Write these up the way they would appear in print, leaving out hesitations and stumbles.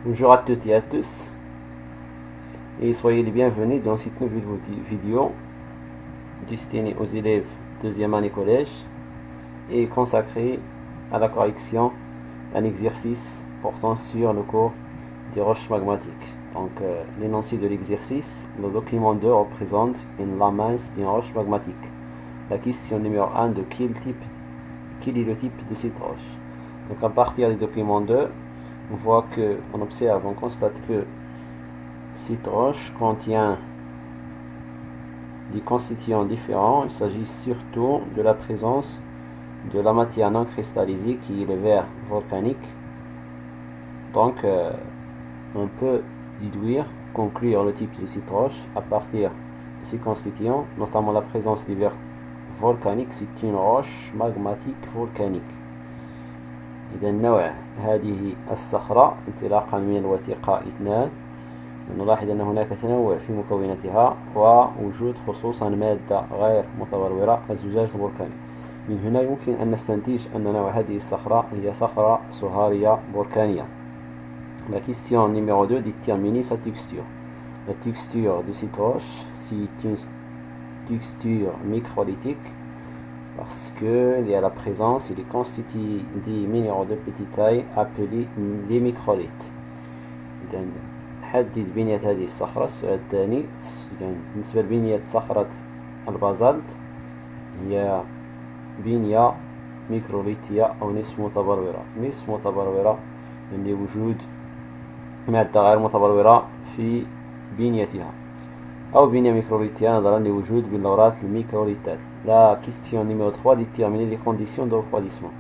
Bonjour à toutes et à tous, et soyez les bienvenus dans cette nouvelle vidéo destinée aux élèves deuxième année collège et consacrée à la correction d'un exercice portant sur le cours des roches magmatiques. Donc, l'énoncé de l'exercice, le document 2 représente une lame mince d'une roche magmatique. La question numéro 1 de quel est le type de cette roche. Donc, à partir du document 2, on constate que cette roche contient des constituants différents. Il s'agit surtout de la présence de la matière non cristallisée qui est le verre volcanique. Donc on peut conclure le type de cette roche à partir de ces constituants, notamment la présence du verre volcanique. C'est une roche magmatique volcanique. إذا نوع هذه الصخرة انطلاقا من الوثيقة 2، نلاحظ أن هناك تنوع في مكوناتها ووجود خصوصا مادة غير متورورة الزجاج البركاني. من هنا يمكن أن نستنتج أن نوع هذه الصخرة هي صخرة صهارية بركانية. La question numéro 2 détermine sa texture. La texture de cette roche, c'est une texture microlithique parce qu'il y a la présence, il est constitué des minéraux de petite taille appelés des microlithes. حدد بنية هذه الصخرة. السؤال الثاني بالنسبة لبنية صخرة البازالت هي بنية ميكروليتية أو نصف متبرورة. نصف متبرورة لوجود مادة غير متبرورة في بنيتها، أو بنية ميكروليتية نظرا لوجود بلورات الميكروليتات. La question numéro 3 déterminer les conditions de refroidissement.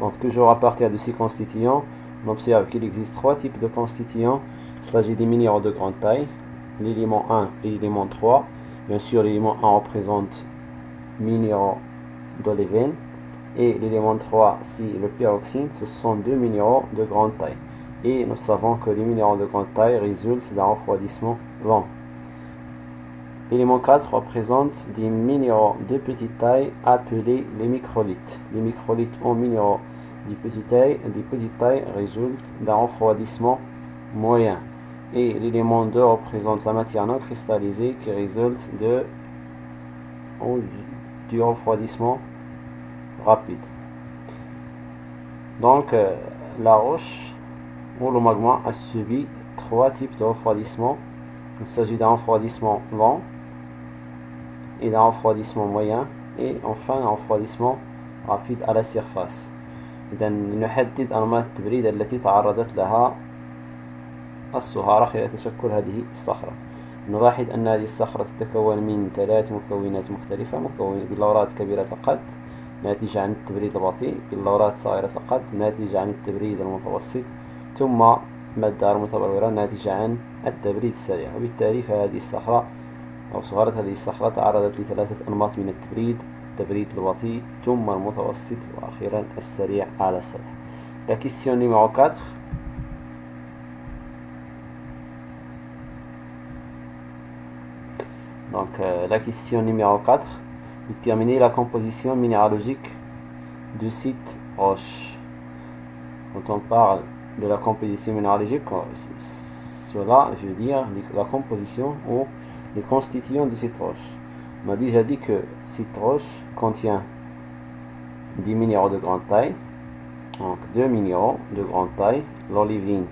Donc toujours à partir de ces constituants, on observe qu'il existe trois types de constituants. Il s'agit des minéraux de grande taille, l'élément 1 et l'élément 3. Bien sûr, l'élément 1 représente minéraux d'olivine et l'élément 3, c'est le pyroxyne. Ce sont deux minéraux de grande taille. Et nous savons que les minéraux de grande taille résultent d'un refroidissement lent. L'élément 4 représente des minéraux de petite taille appelés les microlithes. Les microlithes en minéraux de petite taille résultent d'un refroidissement moyen. Et l'élément 2 représente la matière non cristallisée qui résulte du refroidissement rapide. Donc la roche ou le magma a subi trois types de refroidissement. Il s'agit d'un refroidissement lent et d'un refroidissement moyen et enfin un refroidissement rapide à la surface. إذا نحدد أنماط التبريد التي تعرضت لها الصهارة خلال تشكل هذه الصخرة. نلاحظ أن هذه الصخرة تتكون من ثلاث مكونات مختلفة: بلورات كبيرة القد ناتجة عن التبريد البطيء، بلورات صغيرة القد ناتجة عن التبريد المتوسط، ثم مادة متبرورة ناتجة عن التبريد السريع. وبالتالي فهذه الصخرة أو صهارة هذه الصخرة تعرضت لثلاثة أنماط من التبريد البطيء ثم المتوسط وأخيرا السريع على السطح. La question numéro 4. Donc la question numéro 4, déterminer la composition minéralogique de cette roche. Quand on parle de la composition minéralogique, cela veut dire la composition ou les constituants de cette roche. On a déjà dit que cette roche contient des minéraux de grande taille, donc deux minéraux de grande taille, l'olivine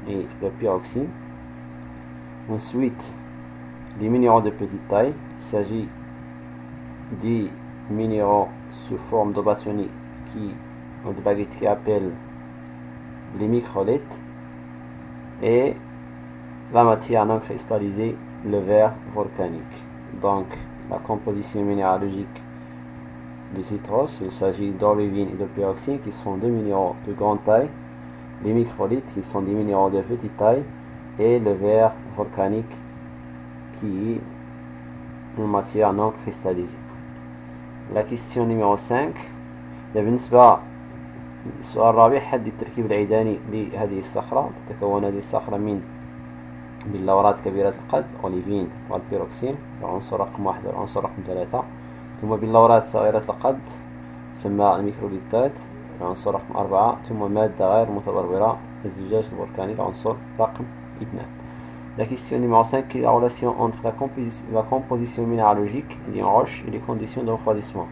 et le pyroxyne. Ensuite, les minéraux de petite taille, il s'agit des minéraux sous forme de bâtonnet de baguette qui appellent les microlithes, et la matière non cristallisée, le verre volcanique. Donc la composition minéralogique de cette roche, il s'agit d'olivine et de pyroxyne qui sont deux minéraux de grande taille, les microlithes qui sont des minéraux de petite taille et le verre volcanique qui est une matière non cristallisée. La question numéro 5. بالنسبة للسؤال الرابع، حدد التركيب العيداني لهذه الصخرة. تتكون هذه الصخرة من بلورات كبيرة القد أوليفين والبيروكسين العنصر رقم 1 والعنصر رقم 3، ثم بلورات صغيرة القد تسمى الميكروليتات العنصر رقم 4، ثم مادة غير متبرورة الزجاج البركاني العنصر رقم 2. La question numéro 5, quelle est la relation entre la composition minéralogique d'une roche et les conditions de refroidissement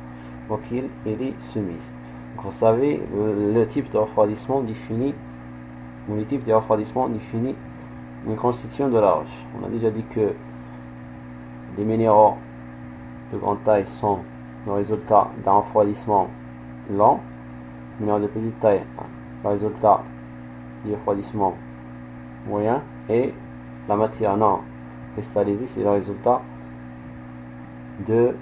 auxquelles elle est soumise. Donc vous savez, le type de refroidissement définit, ou les types de refroidissement définit une constitution de la roche. On a déjà dit que les minéraux de grande taille sont le résultat d'un refroidissement lent, les minéraux de petite taille, le résultat du refroidissement moyen, et la matière non cristallisée, c'est le résultat de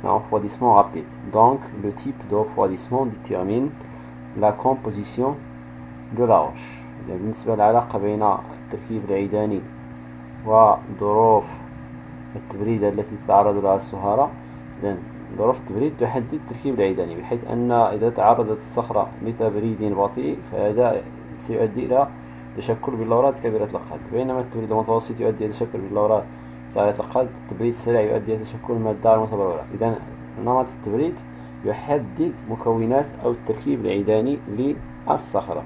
un refroidissement rapide. Donc, le type de refroidissement détermine la composition de la roche. بالنسبة للعلاقة بين التركيب العيداني وظروف التبريد التي تتعرض لها الصهارة، إذن ظروف التبريد تحدد التركيب العيداني، بحيث أن إذا تعرضت الصخرة لتبريد بطيء فهذا سيؤدي إلى تشكل بلورات كبيرة القد، بينما التبريد المتوسط يؤدي إلى تشكل بلورات صغيرة القد، التبريد السريع يؤدي إلى تشكل مادة المتبلورة. إذن نمط التبريد يحدد مكونات أو التركيب العيداني للصخرة.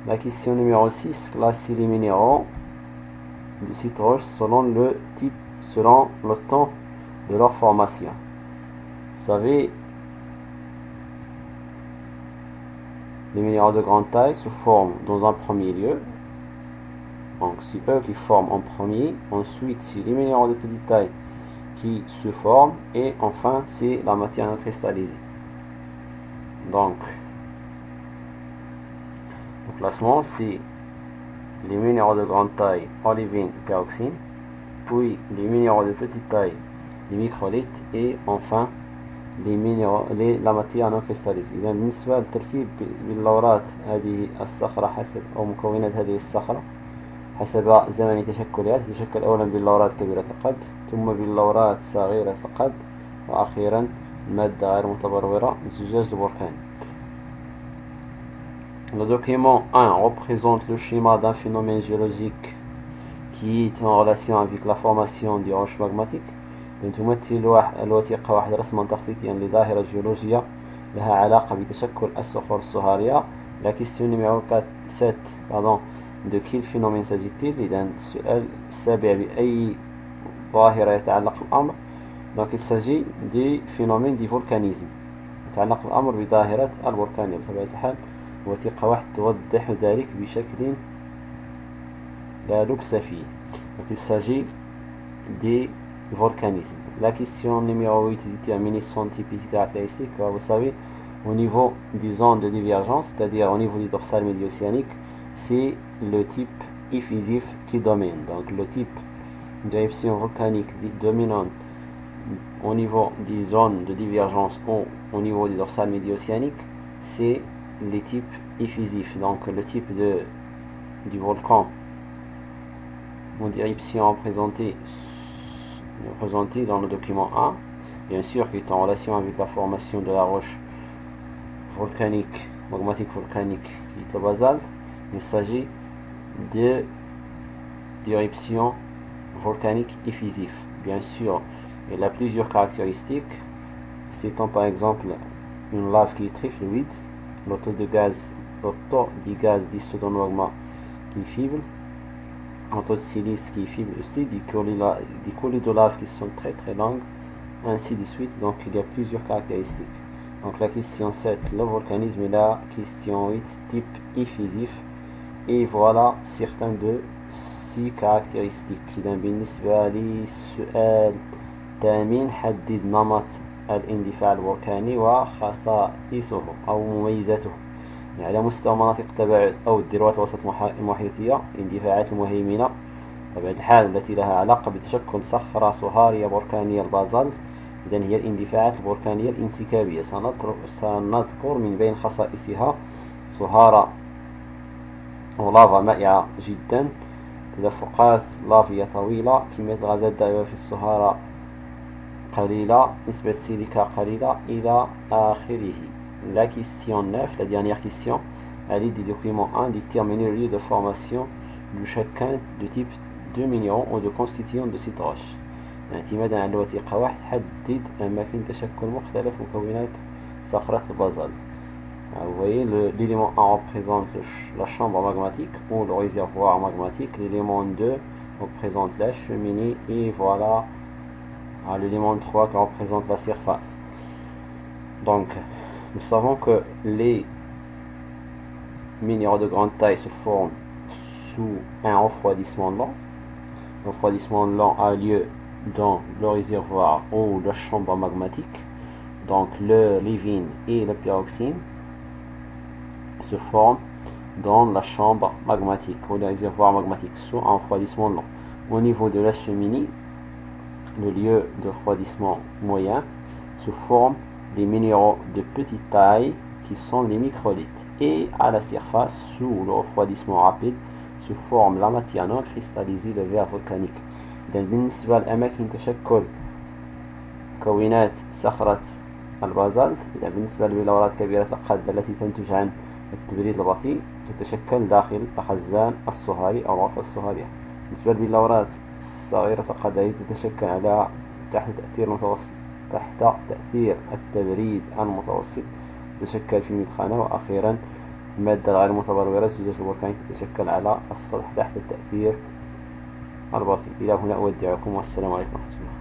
La question numéro 6, classer les minéraux de cette roche selon le type, selon le temps de leur formation. Vous savez, les minéraux de grande taille se forment dans un premier lieu. Donc c'est eux qui forment en premier, ensuite c'est les minéraux de petite taille qui se forment, et enfin c'est la matière non cristallisée. Donc le classement, c'est les minéraux de grande taille, olivine, pyroxine, puis les minéraux de petite taille, les microlithes, et enfin la matière non cristallisée. إذا بالنسبة لترتيب باللورات هذه الصخرة حسب أو مكونات هذه الصخرة حسب زمن تشكلها، تتشكل أولا باللورات كبيرة القد، ثم باللورات صغيرة القد، وأخيرا المادة غير متبرورة الزجاج البركاني. Le document 1 représente le schéma d'un phénomène géologique qui est en relation avec la formation des roches magmatiques. تمثل الوثيقة واحدة رسما تخطيطيا لظاهرة جيولوجية لها علاقة بتشكل الصخور الصهارية. La question numéro 7 de quel phénomène s'agit-il؟ إذا السؤال السابع بأي ظاهرة يتعلق الأمر؟ Donc il s'agit du phénomène du volcanisme، يتعلق الأمر بظاهرة البركانية بطبيعة الحال. وثيقة واحد توضح ذلك بشكل لا لبس فيه. Donc il s'agit du volcanisme. La question numéro 8 détermine son typique caractéristique. Vous savez, au niveau des zones de divergence, c'est-à-dire au niveau du dorsal médio-océanique, c'est le type effusif qui domine. Donc le type d'éruption volcanique dominante au niveau des zones de divergence ou au niveau du dorsal médio-océanique, c'est les types effusifs. Donc le type du volcan ou d'éruption présenté dans le document 1, bien sûr qui est en relation avec la formation de la roche volcanique, magmatique volcanique qui est le basalte. Il s'agit d'éruption volcanique effusif. Bien sûr, il a plusieurs caractéristiques. Citons par exemple une lave qui est très fluide, le taux de gaz dissous dans le magma qui est faible, le taux de silice qui est faible aussi, des coulées de lave qui sont très très longues, ainsi de suite. Donc il y a plusieurs caractéristiques. Donc la question 7, le volcanisme, et la question 8, type effusif. Et voilà certains de ces caractéristiques. إذا بالنسبة للسؤال الثامن، حدد نمط الاندفاع البركاني وخصائصه أو مميزاته. يعني على مستوى مناطق التباعد أو الذروات الوسط المحيطية، الاندفاعات المهيمنة بطبيعة الحال التي لها علاقة بتشكل صخرة صهارية بركانية البازلت، إذن هي الاندفاعات البركانية الانسكابية. سنذكر من بين خصائصها صهارة ولافا مائعة جدا، تدفقات لافية طويلة، كمية الغازات الدائبة في الصهارة قليلة، نسبة سيليكا قليلة، إلى آخره. La question 9, la dernière question, elle est du document 1, déterminer le lieu de formation de chacun de type de minéraux ou de constituants de cette roche. اعتمادا على الوثيقة 1 حدد أماكن تشكل مختلف مكونات صخرة البازالت. Vous voyez, l'élément 1 représente la chambre magmatique ou le réservoir magmatique, l'élément 2 représente la cheminée et voilà l'élément 3 qui représente la surface. Donc, nous savons que les minéraux de grande taille se forment sous un refroidissement lent. Le refroidissement lent a lieu dans le réservoir ou la chambre magmatique. Donc, le lévine et le pyroxyne se forment dans la chambre magmatique ou le réservoir magmatique sous un refroidissement lent. Au niveau de la cheminée, le lieu de refroidissement moyen, se forment des minéraux de petite taille qui sont les microlithes. Et à la surface, sous le refroidissement rapide, se forme la matière non cristallisée de verre volcanique. بالنسبة لأماكن تشكل مكونات صخرة البازالت، بالنسبة للبلورات كبيرة القد التي تنتج عن التبريد البطيء تتشكل داخل الخزان الصهاري أو الغرفة الصهارية. بالنسبة للبلورات صغيرة القد تتشكل تحت تأثير التبريد المتوسط تتشكل في مدخنة. وأخيرا المادة الغير متبلورة الزجاج البركاني تتشكل على السطح تحت التأثير البطيء. إلى هنا أودعكم والسلام عليكم ورحمة الله.